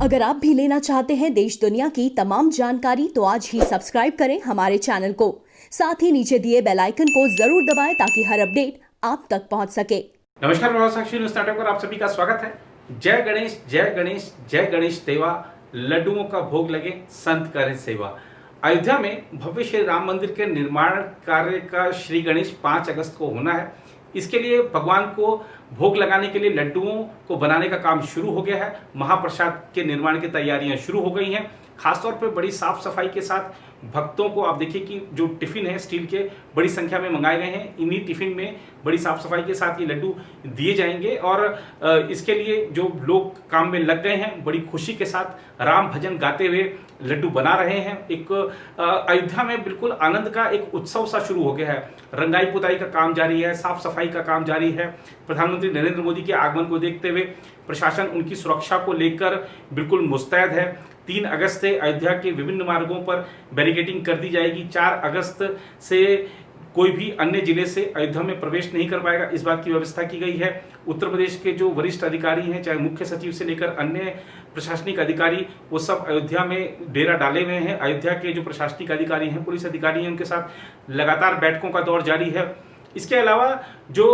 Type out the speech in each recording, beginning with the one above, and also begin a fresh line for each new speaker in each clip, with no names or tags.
अगर आप भी लेना चाहते हैं देश दुनिया की तमाम जानकारी तो आज ही सब्सक्राइब करें हमारे चैनल को। साथ ही नीचे दिए बेल आइकन को जरूर दबाएं ताकि हर अपडेट आप तक पहुंच सके।
नमस्कार, प्रभात साक्षी न्यूज नाटक पर आप सभी का स्वागत है। जय गणेश जय गणेश जय गणेश देवा, लड्डुओं का भोग लगे संत करें सेवा। अयोध्या में भव्य श्री राम मंदिर के निर्माण कार्य का श्री गणेश 5 अगस्त को होना है। इसके लिए भगवान को भोग लगाने के लिए लड्डुओं को बनाने का काम शुरू हो गया है। महाप्रसाद के निर्माण की तैयारियां शुरू हो गई हैं। खासतौर पर बड़ी साफ सफाई के साथ भक्तों को आप देखिए कि जो टिफिन है स्टील के बड़ी संख्या में मंगाए गए हैं। इन्हीं टिफिन में बड़ी साफ सफाई के साथ ये लड्डू दिए जाएंगे और इसके लिए जो लोग काम में लग गए हैं बड़ी खुशी के साथ राम भजन गाते हुए लड्डू बना रहे हैं। एक अयोध्या में बिल्कुल आनंद का एक उत्सव सा शुरू हो गया है। रंगाई पुताई का काम जारी है, साफ सफाई का काम जारी है। प्रधानमंत्री नरेंद्र मोदी के आगमन को देखते हुए प्रशासन उनकी सुरक्षा को लेकर बिल्कुल मुस्तैद है। 3 अगस्त से अयोध्या के विभिन्न मार्गों पर बैरिकेडिंग कर दी जाएगी। 4 अगस्त से कोई भी अन्य जिले से अयोध्या में प्रवेश नहीं कर पाएगा, इस बात की व्यवस्था की गई है। उत्तर प्रदेश के जो वरिष्ठ अधिकारी हैं, चाहे मुख्य सचिव से लेकर अन्य प्रशासनिक अधिकारी, वो सब अयोध्या में डेरा डाले हुए हैं। अयोध्या के जो प्रशासनिक अधिकारी हैं, पुलिस अधिकारी हैं, उनके साथ लगातार बैठकों का दौर जारी है। इसके अलावा जो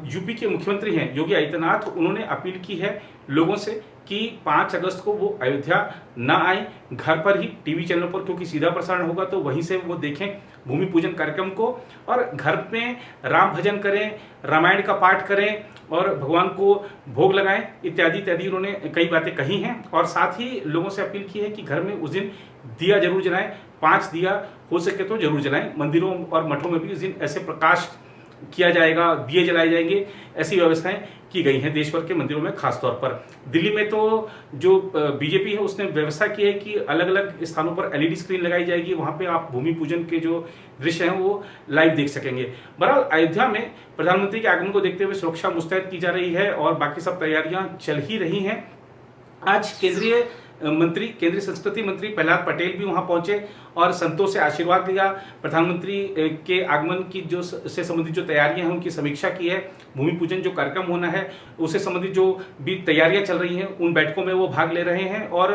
यूपी के मुख्यमंत्री हैं योगी आदित्यनाथ, उन्होंने अपील की है लोगों से कि 5 अगस्त को वो अयोध्या ना आए, घर पर ही टीवी चैनल पर, क्योंकि सीधा प्रसारण होगा तो वहीं से वो देखें भूमि पूजन कार्यक्रम को, और घर में राम भजन करें, रामायण का पाठ करें और भगवान को भोग लगाएं, इत्यादि इत्यादि उन्होंने कई बातें कही हैं। और साथ ही लोगों से अपील की है कि घर में उस दिन दिया जरूर जलाएं, 5 दिया हो सके तो जरूर जलाएं। मंदिरों और मठों में भी उस दिन ऐसे प्रकाश किया जाएगा, दिए जलाए जाएंगे, ऐसी व्यवस्थाएं की गई हैं देश भर के मंदिरों में। खासतौर पर दिल्ली में तो जो बीजेपी है उसने व्यवस्था की है कि अलग अलग स्थानों पर एलईडी स्क्रीन लगाई जाएगी, वहां पे आप भूमि पूजन के जो दृश्य हैं वो लाइव देख सकेंगे। बहरहाल अयोध्या में प्रधानमंत्री के आगमन को देखते हुए सुरक्षा मुस्तैद की जा रही है और बाकी सब तैयारियां चल ही रही हैं। आज केंद्रीय संस्कृति मंत्री प्रहलाद पटेल भी वहां पहुंचे और संतों से आशीर्वाद लिया। प्रधानमंत्री के आगमन की जो से संबंधित जो तैयारियां हैं उनकी समीक्षा की है। भूमि पूजन जो कार्यक्रम होना है उससे संबंधित जो भी तैयारियां चल रही हैं उन बैठकों में वो भाग ले रहे हैं। और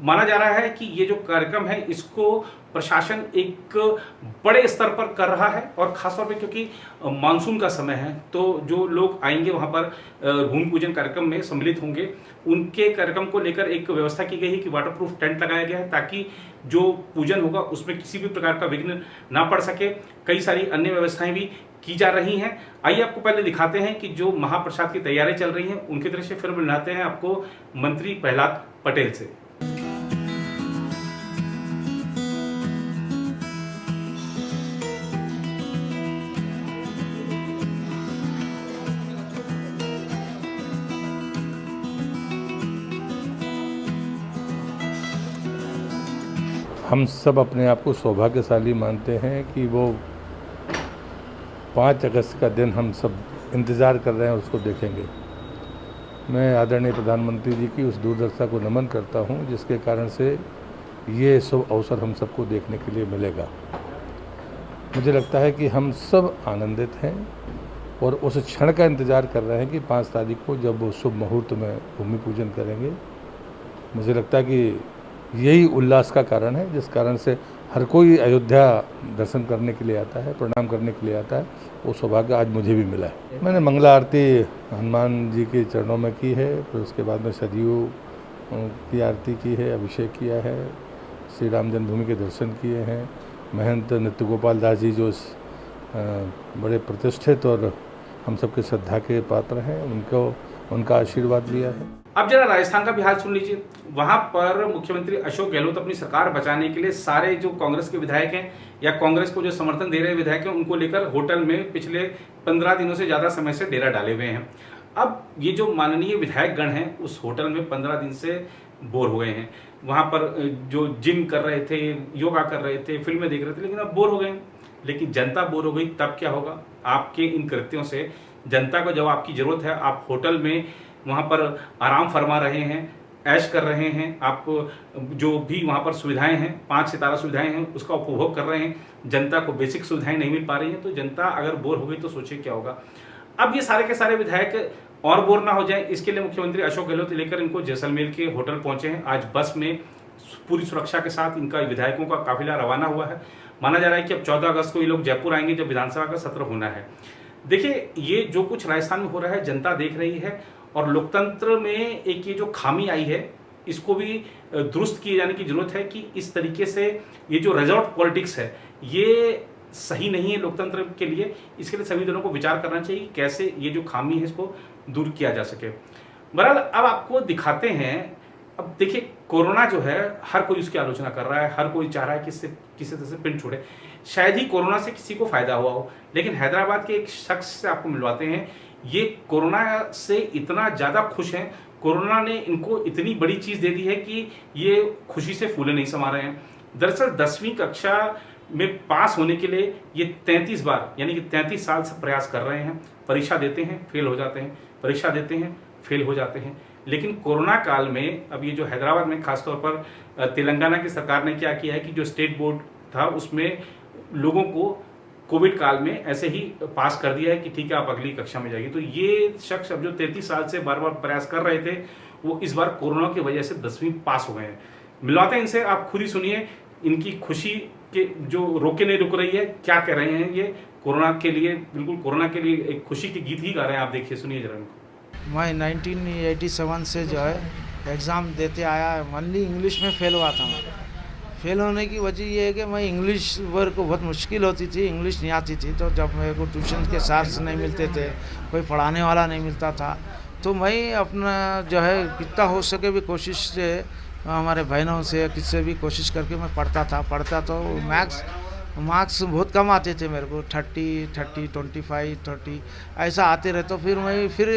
माना जा रहा है कि ये जो कार्यक्रम है इसको प्रशासन एक बड़े स्तर पर कर रहा है, और खासतौर पे क्योंकि मानसून का समय है तो जो लोग आएंगे वहां पर भूमि पूजन कार्यक्रम में सम्मिलित होंगे, उनके कार्यक्रम को लेकर एक व्यवस्था की गई है कि वाटरप्रूफ टेंट लगाया गया है ताकि जो पूजन होगा उसमें किसी भी प्रकार का विघ्न ना पड़ सके। कई सारी अन्य व्यवस्थाएं भी की जा रही हैं। आइए आपको पहले दिखाते हैं कि जो महाप्रसाद की तैयारियां चल रही हैं उनके दृश्य फिर मिलाते हैं आपको मंत्री प्रहलाद पटेल से।
हम सब अपने आप को सौभाग्यशाली मानते हैं कि वो 5 अगस्त का दिन हम सब इंतज़ार कर रहे हैं, उसको देखेंगे। मैं आदरणीय प्रधानमंत्री जी की उस दूरदर्शिता को नमन करता हूं जिसके कारण से ये शुभ अवसर हम सबको देखने के लिए मिलेगा। मुझे लगता है कि हम सब आनंदित हैं और उस क्षण का इंतज़ार कर रहे हैं कि 5 तारीख को जब वो शुभ मुहूर्त में भूमि पूजन करेंगे। मुझे लगता है कि यही उल्लास का कारण है जिस कारण से हर कोई अयोध्या दर्शन करने के लिए आता है, प्रणाम करने के लिए आता है। वो सौभाग्य आज मुझे भी मिला है। मैंने मंगला आरती हनुमान जी के चरणों में की है, फिर उसके बाद में सरयू की आरती की है, अभिषेक किया है, श्री राम जन्मभूमि के दर्शन किए हैं। महंत नित्य गोपाल दास जी जो बड़े प्रतिष्ठित और हम सबके श्रद्धा के पात्र हैं, उनका आशीर्वाद लिया है।
अब जरा राजस्थान का भी हाल सुन लीजिए। वहां पर मुख्यमंत्री अशोक गहलोत अपनी सरकार बचाने के लिए सारे जो कांग्रेस के विधायक हैं या कांग्रेस को जो समर्थन दे रहे विधायक हैं उनको लेकर होटल में पिछले 15 दिनों से ज्यादा समय से डेरा डाले हुए हैं। अब ये जो माननीय विधायक गण हैं उस होटल में 15 दिन से बोर हो गए हैं। वहां पर जो जिम कर रहे थे, योगा कर रहे थे, फिल्में देख रहे थे, लेकिन अब बोर हो गए। लेकिन जनता बोर हो गई तब क्या होगा? आपके इन कृत्यों से जनता को जब आपकी जरूरत है, आप होटल में वहाँ पर आराम फरमा रहे हैं, ऐश कर रहे हैं, आप जो भी वहाँ पर सुविधाएं हैं, 5 सितारा सुविधाएं हैं, उसका उपभोग कर रहे हैं। जनता को बेसिक सुविधाएं नहीं मिल पा रही हैं, तो जनता अगर बोर हो गई तो सोचिए क्या होगा। अब ये सारे के सारे विधायक और बोर ना हो जाए, इसके लिए मुख्यमंत्री अशोक गहलोत लेकर इनको जैसलमेर के होटल पहुंचे हैं। आज बस में पूरी सुरक्षा के साथ इनका विधायकों का काफिला रवाना हुआ है। माना जा रहा है कि अब 14 अगस्त को ये लोग जयपुर आएंगे जब विधानसभा का सत्र होना है। देखिए, ये जो कुछ राजस्थान में हो रहा है जनता देख रही है, और लोकतंत्र में एक ये जो खामी आई है इसको भी दुरुस्त किए जाने की जरूरत है कि इस तरीके से ये जो रिजॉर्ट पॉलिटिक्स है ये सही नहीं है लोकतंत्र के लिए। इसके लिए सभी दलों को विचार करना चाहिए कैसे ये जो खामी है इसको दूर किया जा सके। बहरहाल अब आपको दिखाते हैं। अब देखिए, कोरोना जो है हर कोई उसकी आलोचना कर रहा है, हर कोई चाह रहा है कि इससे किसी तरह से पिन छूटे। शायद ही कोरोना से किसी को फायदा हुआ हो, लेकिन हैदराबाद के एक शख्स से आपको मिलवाते हैं। ये कोरोना से इतना ज़्यादा खुश हैं, कोरोना ने इनको इतनी बड़ी चीज़ दे दी है कि ये खुशी से फूले नहीं समा रहे हैं। दरअसल 10वीं कक्षा में पास होने के लिए ये 33 बार यानी कि 33 साल से प्रयास कर रहे हैं। परीक्षा देते हैं, फेल हो जाते हैं, परीक्षा देते हैं, फेल हो जाते हैं। लेकिन कोरोना काल में अब ये जो हैदराबाद में खासतौर पर तेलंगाना की सरकार ने क्या किया है कि जो स्टेट बोर्ड था उसमें लोगों को कोविड काल में ऐसे ही पास कर दिया है कि ठीक है आप अगली कक्षा में जाइए। तो ये शख्स अब जो 33 साल से बार बार प्रयास कर रहे थे वो इस बार कोरोना की वजह से 10वीं पास हो गए हैं। मिलवाते हैं इनसे, आप खुद ही सुनिए इनकी खुशी के जो रोके नहीं रुक रही है, क्या कह रहे हैं ये कोरोना के लिए, बिल्कुल कोरोना के लिए एक खुशी के गीत ही गा रहे हैं। आप देखिए, सुनिए जरा इनको।
मैं 1987 से जो है एग्ज़ाम देते आया, ओनली इंग्लिश में फ़ेल हुआ था। मैं फेल होने की वजह ये है कि मैं इंग्लिश वर्क को बहुत मुश्किल होती थी, इंग्लिश नहीं आती थी। तो जब मेरे को ट्यूशन के सार्स नहीं मिलते थे, कोई पढ़ाने वाला नहीं मिलता था, तो मैं अपना जो है कितना हो सके भी कोशिश से हमारे बहनों से किससे भी कोशिश करके मैं पढ़ता तो मार्क्स बहुत कम आते थे मेरे को, 30, 25, 30 ऐसा आते रहे। तो फिर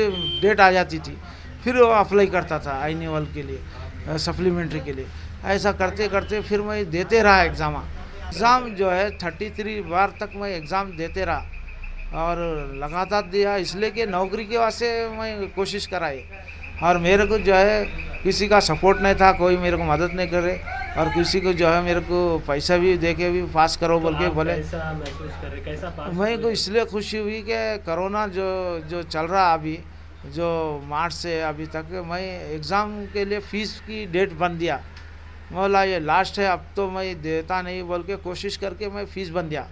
डेट आ जाती थी, फिर अप्लाई करता था एनुअल के लिए, सप्लीमेंट्री के लिए। ऐसा करते करते फिर मैं देते रहा एग्ज़ाम जो है 33 बार तक मैं एग्ज़ाम देते रहा और लगातार दिया, इसलिए कि नौकरी के वास्ते मैं कोशिश कराई। और मेरे को जो है किसी का सपोर्ट नहीं था, कोई मेरे को मदद नहीं करे, और किसी को जो है मेरे को पैसा भी दे के भी पास करो बोल के बोले।
कैसा महसूस कर रहे, कैसा पास?
मैं को इसलिए खुशी हुई कि कोरोना जो चल रहा अभी, जो मार्च से अभी तक, मैं एग्ज़ाम के लिए फ़ीस की डेट बन दिया। बोला ये लास्ट है, अब तो मैं देता नहीं बोल के कोशिश करके मैं फ़ीस बन दिया।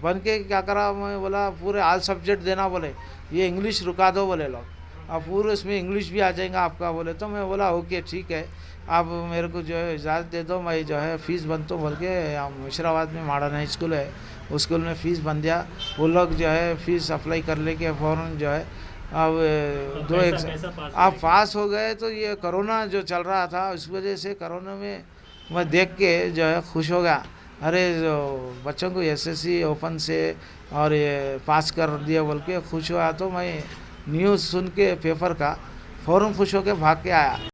बन के क्या करा, मैं बोला पूरे ऑल सब्जेक्ट देना, बोले ये इंग्लिश रुका दो बोले लोग, अब पूरे इसमें इंग्लिश भी आ जाएगा आपका बोले। तो मैं बोला ओके ठीक है, आप मेरे को जो है इजाज़त दे दो, मैं जो है फ़ीस बन तो बोल के मुशराबाद में मॉडर्न हाई स्कूल है, उस स्कूल में फ़ीस बन दिया। वो लोग जो है फ़ीस अप्लाई कर लेके फ़ौरन जो है अब दो आप पास हो गए। तो ये कोरोना जो चल रहा था उस वजह से कोरोना में मैं देख के जो है खुश हो गया। अरे जो बच्चों को एसएससी ओपन से और ये पास कर दिया बोल के खुश हुआ। तो मैं न्यूज़ सुन के पेपर का फ़ौरन खुश होकर भाग के आया।